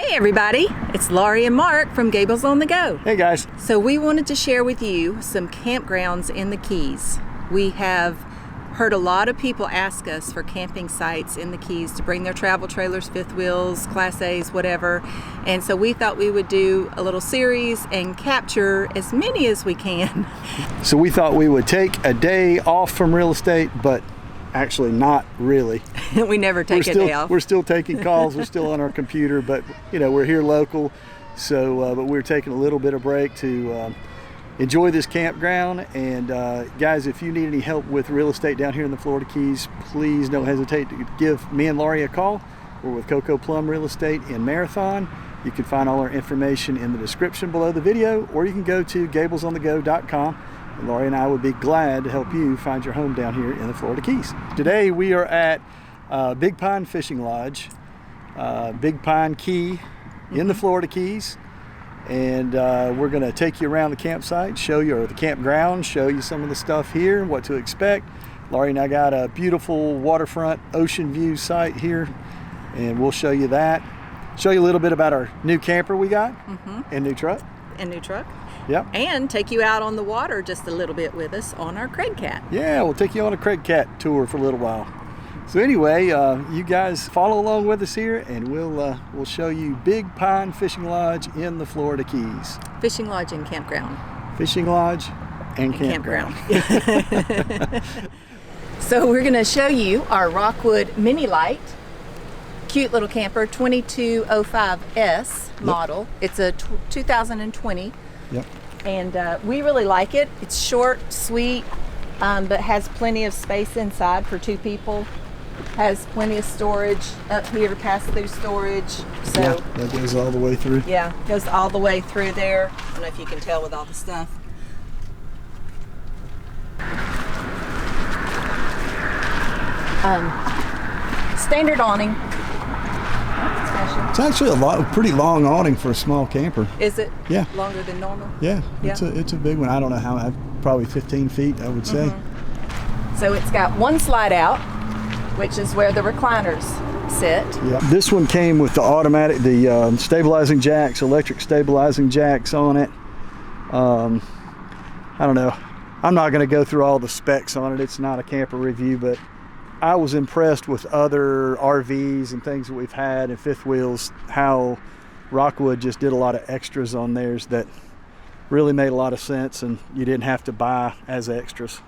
Hey everybody, it's Laurie and Mark from Gables on the Go. Hey guys. So we wanted to share with you some campgrounds in the Keys. We have heard a lot of people ask us for camping sites in the Keys to bring their travel trailers, fifth wheels, Class A's, whatever. And so we thought we would do a little series and capture as many as we can. So we thought we would take a day off from real estate, but actually not really. We never take a day off. We're still taking calls, we're still on our computer, but you know, we're here local. So, but we're taking a little bit of break to enjoy this campground. And guys, if you need any help with real estate down here in the Florida Keys, please don't hesitate to give me and Laurie a call. We're with Coco Plum Real Estate in Marathon. You can find all our information in the description below the video, or you can go to gablesonthego.com. And Laurie and I would be glad to help you find your home down here in the Florida Keys. Today we are at Big Pine Fishing Lodge, Big Pine Key in the Florida Keys. And we're going to take you around the campsite, show you, or the campground, show you some of the stuff here, what to expect. Laurie and I got a beautiful waterfront ocean view site here, and we'll show you that. Show you a little bit about our new camper we got and new truck. Yep. And take you out on the water just a little bit with us on our Craig Cat. Yeah, we'll take you on a Craig Cat tour for a little while. So anyway, you guys follow along with us here, and we'll show you Big Pine Fishing Lodge in the Florida Keys. Fishing Lodge and Campground. Fishing Lodge and Campground. So we're going to show you our Rockwood Mini Light. Cute little camper, 2205S model. It's a 2020. Yep. And we really like it. It's short, sweet, but has plenty of space inside for two people. Has plenty of storage up here, pass-through storage. So yeah, that goes all the way through. Yeah, goes all the way through there. I don't know if you can tell with all the stuff. Standard awning. It's actually a pretty long awning for a small camper. Is it? Yeah. Longer than normal? Yeah, it's a big one. I don't know how, probably 15 feet, I would say. So it's got one slide out, which is where the recliners sit. Yeah. This one came with the automatic, the stabilizing jacks, electric stabilizing jacks on it. I don't know. I'm not going to go through all the specs on it. It's not a camper review, but I was impressed with other RVs and things that we've had and fifth wheels, how Rockwood just did a lot of extras on theirs that really made a lot of sense, and you didn't have to buy as extras.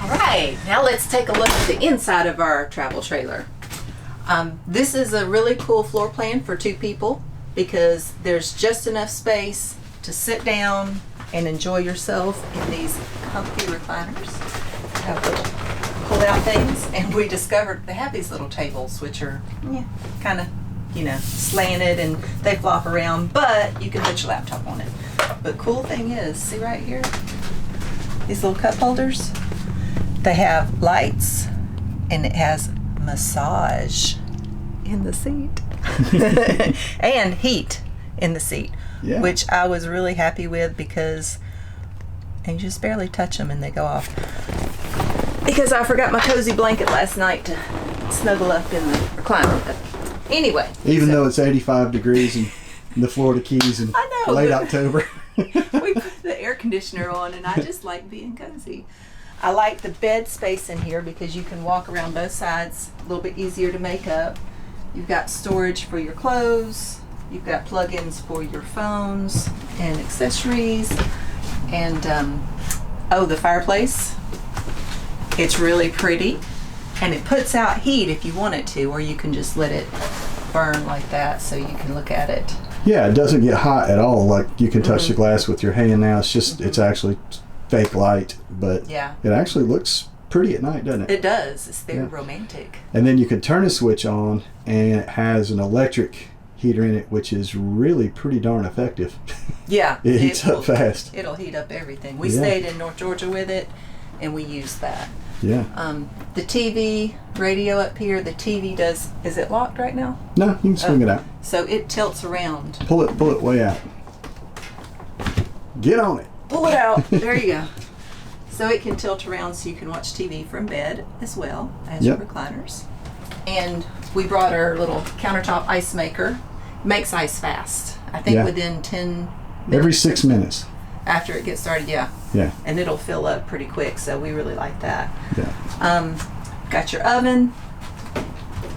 All right, now let's take a look at the inside of our travel trailer. This is a really cool floor plan for two people because there's just enough space to sit down and enjoy yourself in these comfy recliners. Have little pull-out things, and we discovered they have these little tables which are kind of, slanted, and they flop around, but you can put your laptop on it. But cool thing is, see right here, these little cup holders, they have lights, and it has massage in the seat and heat in the seat, which I was really happy with because you just barely touch them and they go off. Because I forgot my cozy blanket last night to snuggle up in the recliner. But anyway. Even though it's 85 degrees in the Florida Keys in late October. We put the air conditioner on, and I just like being cozy. I like the bed space in here because you can walk around both sides, a little bit easier to make up. You've got storage for your clothes. You've got plug-ins for your phones and accessories. And, the fireplace. It's really pretty, and it puts out heat if you want it to, or you can just let it burn like that so you can look at it. Yeah, it doesn't get hot at all. Like, you can touch the glass with your hand now. It's just, it's actually fake light, but it actually looks pretty at night, doesn't it? It does. It's very romantic. And then you can turn a switch on, and it has an electric heater in it, which is really pretty darn effective. Yeah. It heats up fast. It'll heat up everything. We stayed in North Georgia with it, and we used that. Yeah. The TV radio up here, the TV does, is it locked right now? No, you can swing it out. So it tilts around. Pull it way out. Get on it. Pull it out. There you go. So it can tilt around so you can watch TV from bed as well as your recliners. And we brought our little countertop ice maker. makes ice fast. I think within 10 minutes. Every 6 minutes. After it gets started, yeah. And it'll fill up pretty quick, so we really like that. Got your oven.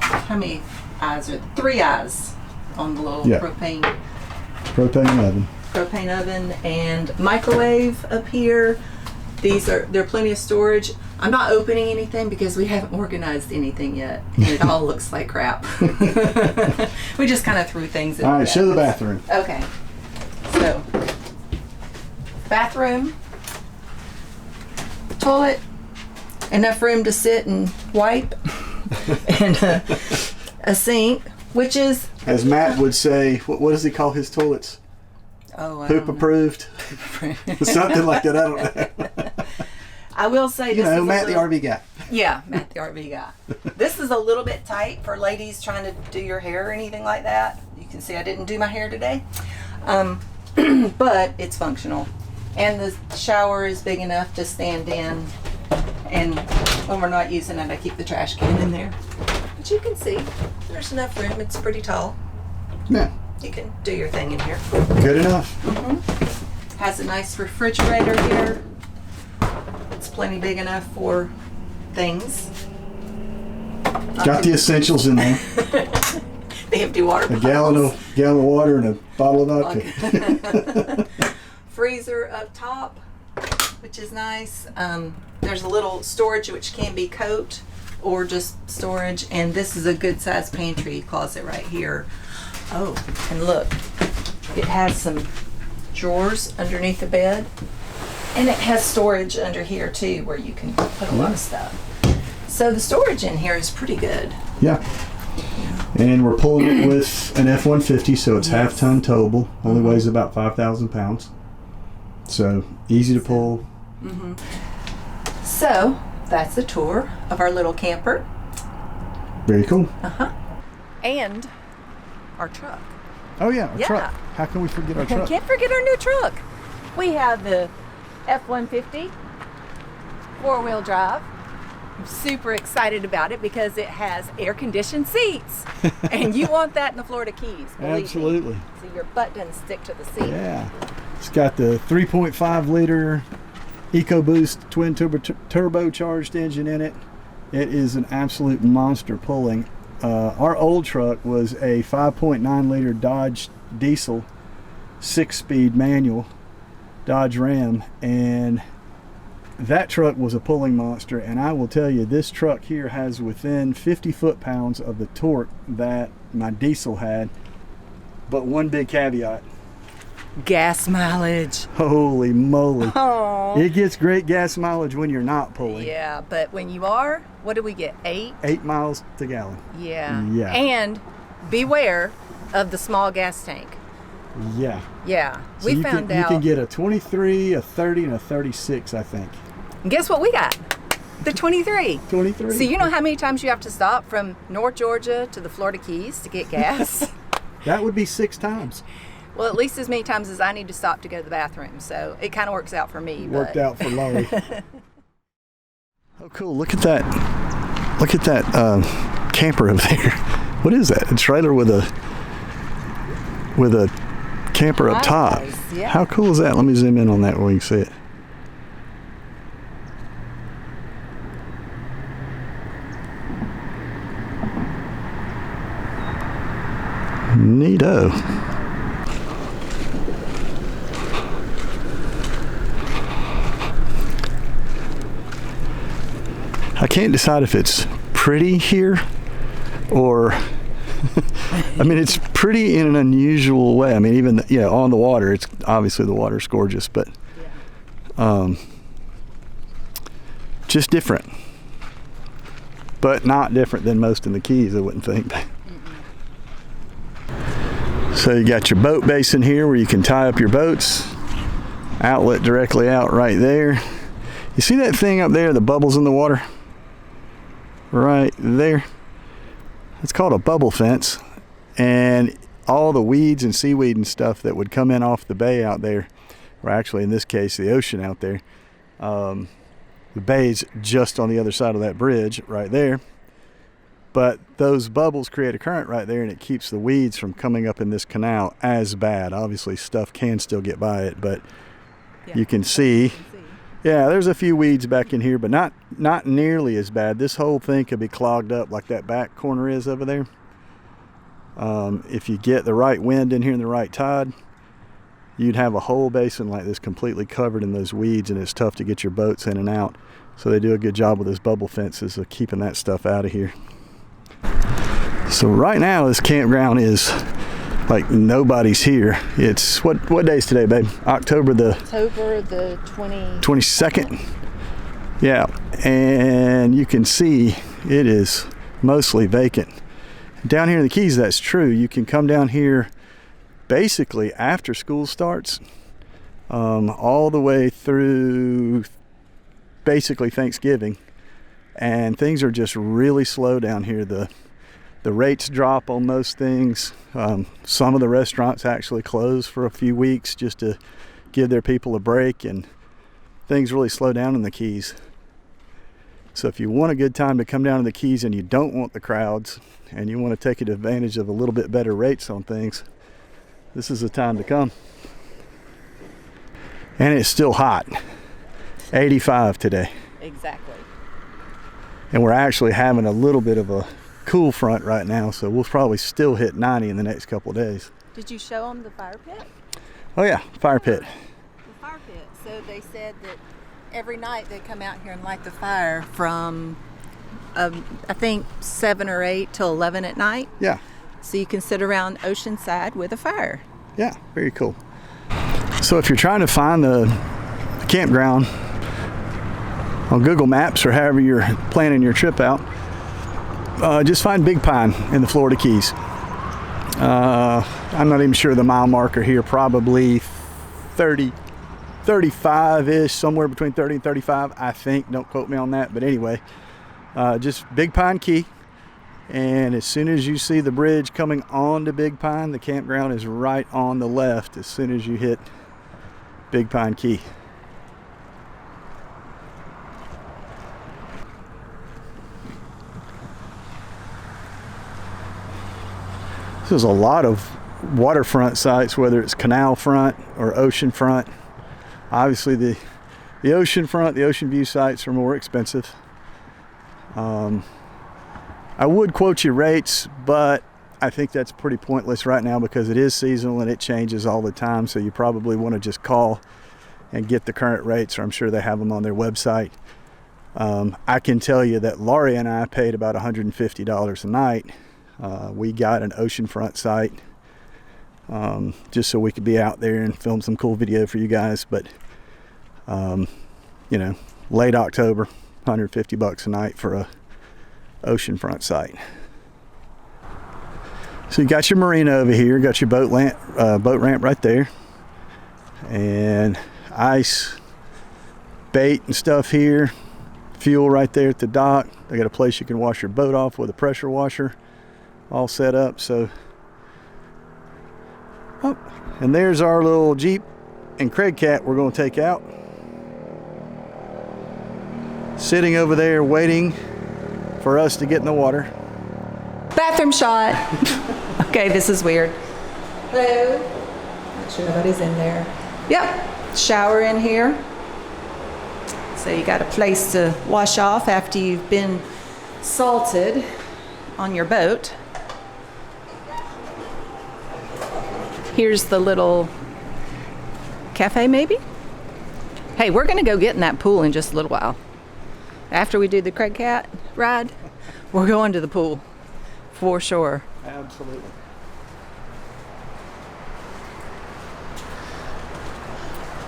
How many eyes are there? 3 eyes on the little propane oven and microwave up here. There are plenty of storage. I'm not opening anything because we haven't organized anything yet, and it all looks like crap. We just kind of threw things in. All right, show the bathroom. Okay, so bathroom, toilet, enough room to sit and wipe, and a sink, which is, as Matt would say, what does he call his toilets? Poop approved. Something like that. I don't know. I will say this is Matt the RV guy. Yeah, Matt the RV guy. This is a little bit tight for ladies trying to do your hair or anything like that. You can see I didn't do my hair today. But it's functional. And the shower is big enough to stand in. And when we're not using it, I keep the trash can in there. But you can see there's enough room. It's pretty tall. Yeah. You can do your thing in here. Good enough. Has a nice refrigerator here. It's plenty big enough for things. Got the essentials in there. The empty water bottles. A gallon of water and a bottle of vodka. Freezer up top, which is nice. There's a little storage which can be coat or just storage, and this is a good sized pantry closet right here. Oh, and look, it has some drawers underneath the bed, and it has storage under here too where you can put a lot of stuff. So the storage in here is pretty good. Yeah. And we're pulling it with an F-150, so it's half-ton towable. Only weighs about 5,000 pounds. So easy to pull. So that's a tour of our little camper. Very cool. And our truck. Oh yeah, our truck. How can we forget our truck? Can't forget our new truck. We have the F-150 4-wheel drive. I'm super excited about it because it has air-conditioned seats, and you want that in the Florida Keys. Absolutely. Me. So your butt doesn't stick to the seat. Yeah. It's got the 3.5 liter EcoBoost twin turbocharged engine in it. It is an absolute monster pulling. Our old truck was a 5.9 liter Dodge diesel 6-speed manual Dodge Ram, and that truck was a pulling monster. And I will tell you, this truck here has within 50 foot-pounds of the torque that my diesel had, but one big caveat: gas mileage. Holy moly. Oh. It gets great gas mileage when you're not pulling. Yeah, but when you are, what do we get? 8 miles to gallon. Yeah. And beware of the small gas tank. Yeah. So we found out you can get a 23, a 30, and a 36, I think. And guess what we got? The 23. So you know how many times you have to stop from North Georgia to the Florida Keys to get gas? That would be 6 times. Well, at least as many times as I need to stop to go to the bathroom. So it kind of works out for me. Worked out for Laurie. Oh, cool. Look at that. Look at that camper over there. What is that? A trailer with a camper up top. Yeah. How cool is that? Let me zoom in on that where we can see it. Neato. I can't decide if it's pretty here or I mean, it's pretty in an unusual way. I mean, even on the water, it's obviously the water's gorgeous, but just different. But not different than most in the Keys, I wouldn't think. So you got your boat basin here where you can tie up your boats. Outlet directly out right there. You see that thing up there, the bubbles in the water? Right there. It's called a bubble fence. And all the weeds and seaweed and stuff that would come in off the bay out there, or actually in this case the ocean out there, the bay's just on the other side of that bridge right there. but those bubbles create a current right there, and it keeps the weeds from coming up in this canal as bad. Obviously stuff can still get by it, but you can see, yeah, there's a few weeds back in here, but not nearly as bad. This whole thing could be clogged up like that back corner is over there. If you get the right wind in here and the right tide, you'd have a whole basin like this completely covered in those weeds, and it's tough to get your boats in and out. So they do a good job with those bubble fences of keeping that stuff out of here. So right now this campground is like nobody's here. It's what day is today, babe? October the 22nd. Yeah, and you can see it is mostly vacant. Down here in the Keys, that's true. You can come down here basically after school starts, all the way through basically Thanksgiving, and things are just really slow down here. The rates drop on most things. Some of the restaurants actually close for a few weeks just to give their people a break, and things really slow down in the Keys. So if you want a good time to come down to the Keys and you don't want the crowds and you want to take advantage of a little bit better rates on things, this is the time to come. And it's still hot. 85 today. Exactly. And we're actually having a little bit of a cool front right now, so we'll probably still hit 90 in the next couple of days. Did you show them the fire pit? Oh yeah, fire pit. The fire pit. So they said that every night they come out here and light the fire from I think 7 or 8 till 11 at night. Yeah. So you can sit around Oceanside with a fire. Yeah, very cool. So if you're trying to find the campground on Google Maps or however you're planning your trip out, just find Big Pine in the Florida Keys. I'm not even sure the mile marker here, probably 35-ish, somewhere between 30 and 35, I think. Don't quote me on that, but anyway, just Big Pine Key. And as soon as you see the bridge coming onto Big Pine, the campground is right on the left as soon as you hit Big Pine Key. There's a lot of waterfront sites, whether it's canal front or ocean front. Obviously the ocean front, the ocean view sites are more expensive. I would quote you rates, but I think that's pretty pointless right now because it is seasonal and it changes all the time. So you probably want to just call and get the current rates, or I'm sure they have them on their website. I can tell you that Laurie and I paid about $150 a night. We got an oceanfront site just so we could be out there and film some cool video for you guys. But you know, late October, $150 a night for a oceanfront site. So you got your marina over here, got your boat ramp right there, and ice, bait and stuff here, fuel right there at the dock. They got a place you can wash your boat off with a pressure washer all set up. So and there's our little Jeep and Craig Cat we're going to take out, sitting over there waiting for us to get in the water. Bathroom shot. Okay, this is weird. Hello. Make sure nobody's in there. Yep, shower in here. So you got a place to wash off after you've been salted on your boat. Here's the little cafe, maybe? Hey, we're gonna go get in that pool in just a little while. After we do the Craig Cat ride, we're going to the pool for sure. Absolutely.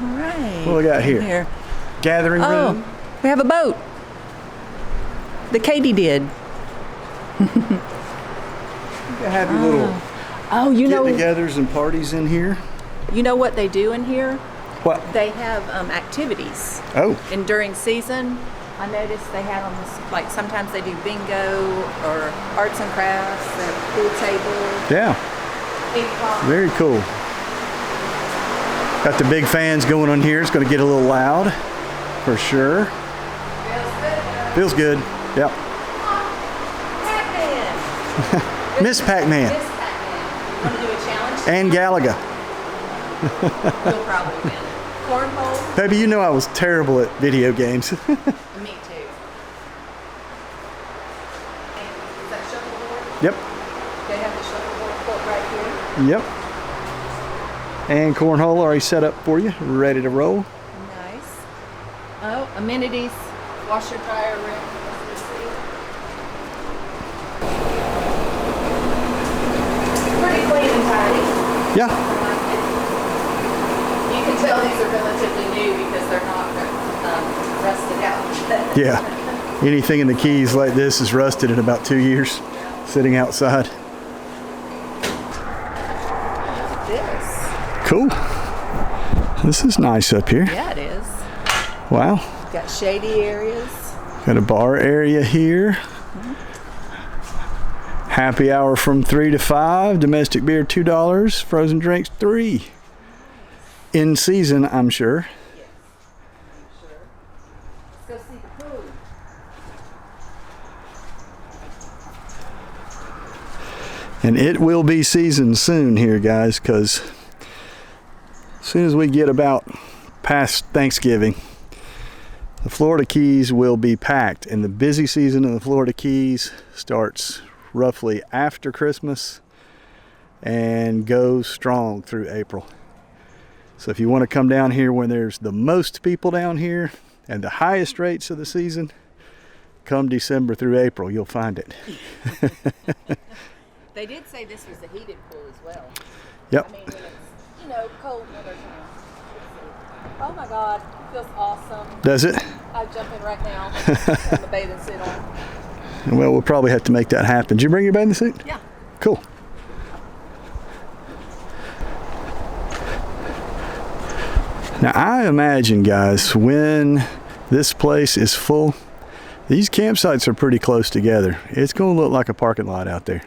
All right. What do we got here? Gathering room. Oh, we have a boat. The Katie did. You have your little you know, get-togethers and parties in here. You know what they do in here? What? They have activities. Oh. And during season, I noticed they have them, like sometimes they do bingo or arts and crafts, a pool table. Yeah. Ping pong. Very cool. Got the big fans going on here. It's going to get a little loud, for sure. Feels good. Feels good. Yep. Happy. Miss Pac-Man. Miss Pac-Man. Want to do a challenge? And Galaga. You'll probably win. Cornhole? Baby, you know I was terrible at video games. Me too. And is that shuffleboard? Yep. They have the shuffleboard court right here. Yep. And cornhole already set up for you, ready to roll. Nice. Oh, amenities, washer, dryer, room. Let's see. Pretty clean and tidy. Yeah. You can tell these are relatively new because they're not rusted out. Yeah. Anything in the Keys like this is rusted in about 2 years, sitting outside. This. Cool. This is nice up here. Yeah, it is. Wow. Got shady areas. Got a bar area here. Happy hour from 3 to 5. Domestic beer $2. Frozen drinks $3. In season, I'm sure. Yes. Sure. Let's go see the pool. And it will be season soon here, guys, because as soon as we get about past Thanksgiving, the Florida Keys will be packed. And the busy season of the Florida Keys starts roughly after Christmas and goes strong through April. So if you want to come down here when there's the most people down here and the highest rates of the season, come December through April, you'll find it. They did say this was a heated pool as well. Yep. I mean, when it's, cold weather. Oh my God, it feels awesome. Does it? I'll jump in right now. Have the bathing suit on. Well, we'll probably have to make that happen. Did you bring your bathing suit? Yeah. Cool. Now, I imagine, guys, when this place is full, these campsites are pretty close together. It's going to look like a parking lot out there.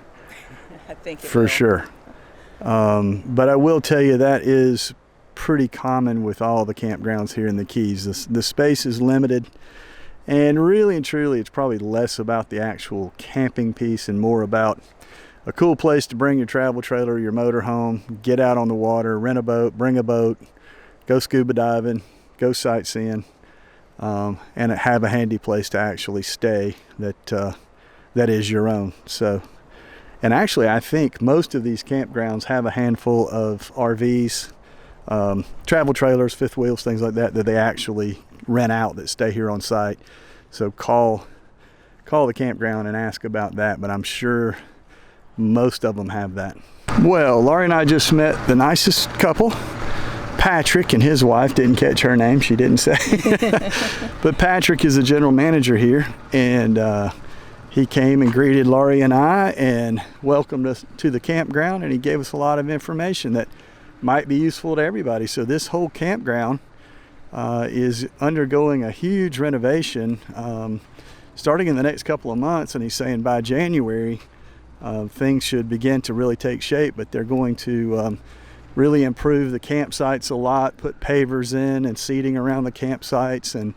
I think it For will. sure. But I will tell you that is pretty common with all the campgrounds here in the Keys. The space is limited, and really and truly it's probably less about the actual camping piece and more about a cool place to bring your travel trailer, your motor home, get out on the water, rent a boat, bring a boat, go scuba diving, go sightseeing, and have a handy place to actually stay that is your own. So, and actually I think most of these campgrounds have a handful of RVs, travel trailers, fifth wheels, things like that they actually rent out that stay here on site. So call the campground and ask about that, but I'm sure most of them have that. Well, Laurie and I just met the nicest couple. Patrick and his wife, didn't catch her name, she didn't say. But Patrick is the general manager here, and he came and greeted Laurie and I and welcomed us to the campground, and he gave us a lot of information that might be useful to everybody. So this whole campground is undergoing a huge renovation starting in the next couple of months, and he's saying by January things should begin to really take shape, but they're going to really improve the campsites a lot, put pavers in and seating around the campsites, and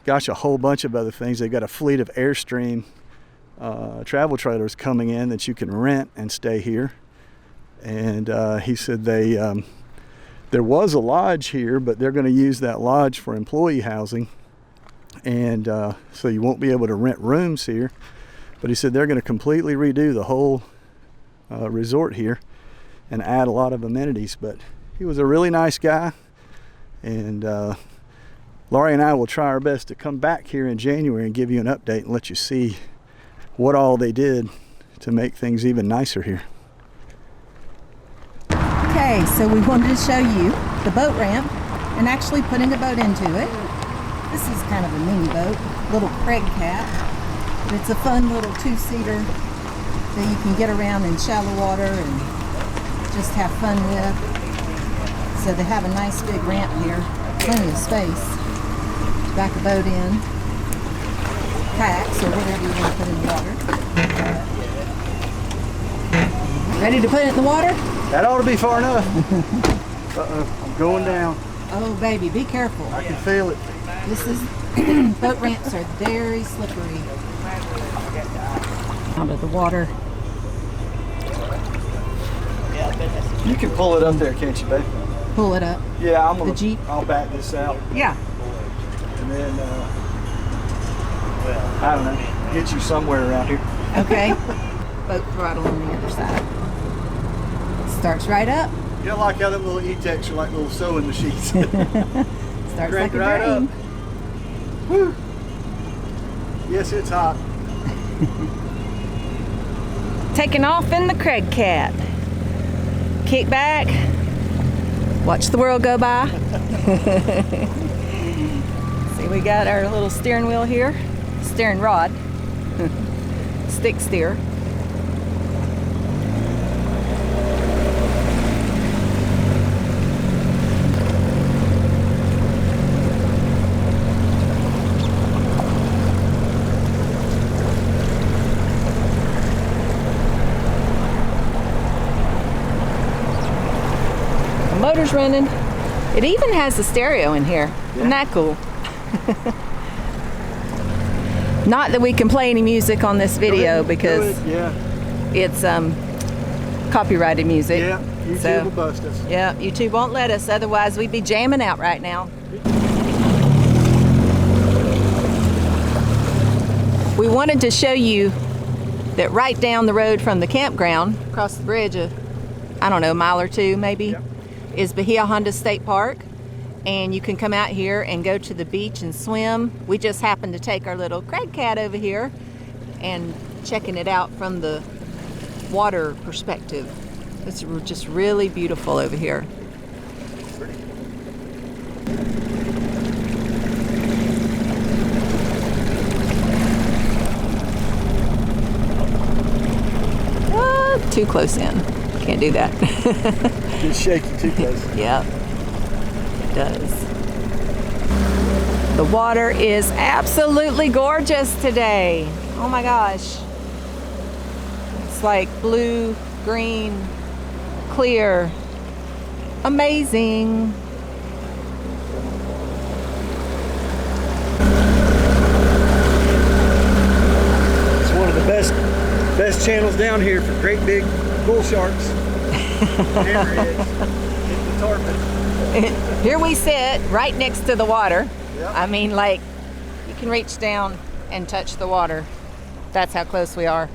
gosh, a whole bunch of other things. They've got a fleet of Airstream travel trailers coming in that you can rent and stay here. And he said there was a lodge here, but they're going to use that lodge for employee housing, and so you won't be able to rent rooms here. But he said they're going to completely redo the whole resort here and add a lot of amenities. But he was a really nice guy, and Laurie and I will try our best to come back here in January and give you an update and let you see what all they did to make things even nicer here. Okay, so we wanted to show you the boat ramp and actually putting a boat into it. This is kind of a mini boat, little Craig Cat. But it's a fun little two-seater that you can get around in shallow water and just have fun with. So they have a nice big ramp here, plenty of space to back a boat in, kayaks or whatever you want to put in the water. Ready to put it in the water? That ought to be far enough. Uh-oh, I'm going down. Oh baby, be careful. I can feel it. This is, boat ramps are very slippery. Out of the water. You can pull it up there, can't you, babe? Pull it up. Yeah, I'm gonna. The Jeep? I'll back this out, Yeah. and then I don't know, get you somewhere around here. Okay. Boat throttle on the other side. Starts right up. You know, like how them little E-Techs are like little sewing machines. Starts Crank like a right dream. up. Woo. Yes, it's hot. Taking off in the Craig Cat. Kick back. Watch the world go by. See, we got our little steering wheel here. Steering rod. Stick steer. Motor's running. It even has a stereo in here. Yeah. Isn't that cool? Not that we can play any music on this video because yeah, it's copyrighted music. yeah, YouTube So- will bust us. Yeah, YouTube won't let us, otherwise we'd be jamming out right now. We wanted to show you that right down the road from the campground, across the bridge, I don't know, a mile or two maybe, Yep. is Bahia Honda State Park. And you can come out here and go to the beach and swim. We just happened to take our little Craig Cat over here and checking it out from the water perspective. It's just really beautiful over here. Too close in. Can't do that. It's shaky too close. Yep, it does. The water is absolutely gorgeous today. Oh my gosh. It's like blue, green, clear. Amazing. It's one of the best channels down here for great big bull sharks. Hammerheads. Hit the tarpon. Here we sit right next to the water. Yep. I mean, like, you can reach down and touch the water. That's how close we are.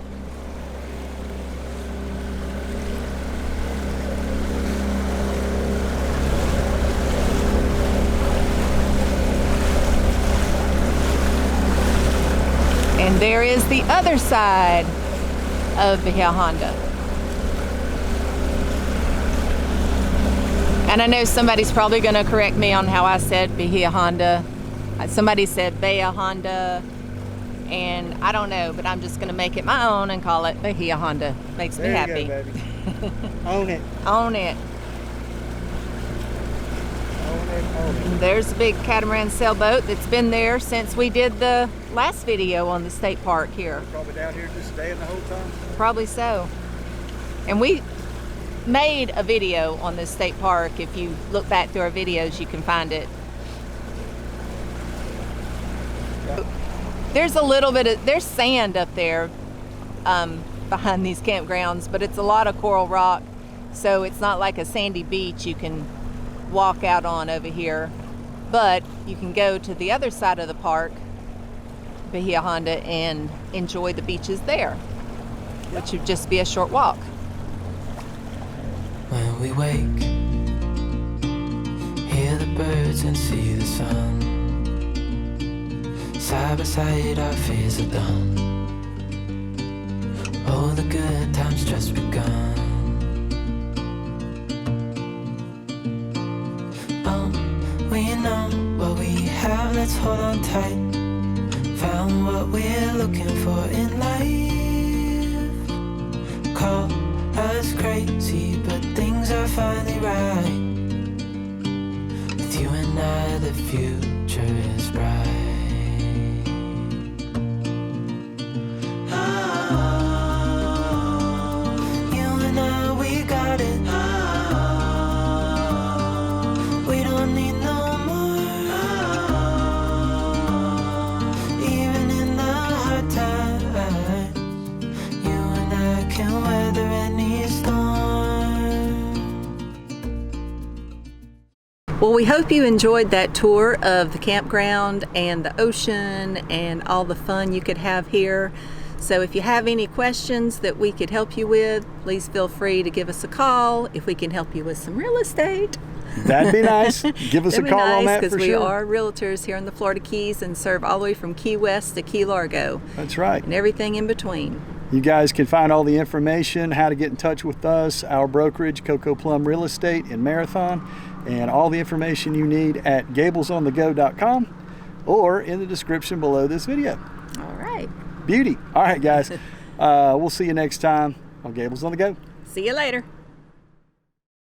And there is the other side of Bahia Honda. And I know somebody's probably going to correct me on how I said Bahia Honda. Somebody said Bahia Honda, and I don't know, but I'm just going to make it my own and call it Bahia Honda. Makes me There happy. you go, baby. Own it. Own it. Own it. Own it. And there's a big catamaran sailboat that's been there since we did the last video on the state park here. Probably down here just staying the whole time. Probably so. And we made a video on this state park. If you look back through our videos, you can find it. There's a little bit of, there's sand up there behind these campgrounds, but it's a lot of coral rock. So it's not like a sandy beach you can walk out on over here. But you can go to the other side of the park, Bahia Honda, and enjoy the beaches there, which would just be a short walk. When we wake, hear the birds and see the sun. Side by side our fears are done. All the good times just begun. Oh, we know what we have, let's hold on tight. Found what we're looking for in life. Call us crazy, but things are finally right. With you and I, the future is bright. You and I, we got it. We don't need no more. Even in the hard times, Well, we hope you enjoyed that tour of the campground and the ocean and all the fun you could have here. So if you have any questions that we could help you with, please feel free to give us a call if we can help you with some real estate. That'd be nice. Give us a call on that for sure. Because we are realtors here in the Florida Keys and serve all the way from Key West to Key Largo. That's right. And everything in between. You guys can find all the information, how to get in touch with us, our brokerage, Coco Plum Real Estate in Marathon, and all the information you need at gablesonthego.com or in the description below this video. All right. Beauty. All right, guys. We'll see you next time on Gables on the Go. See you later.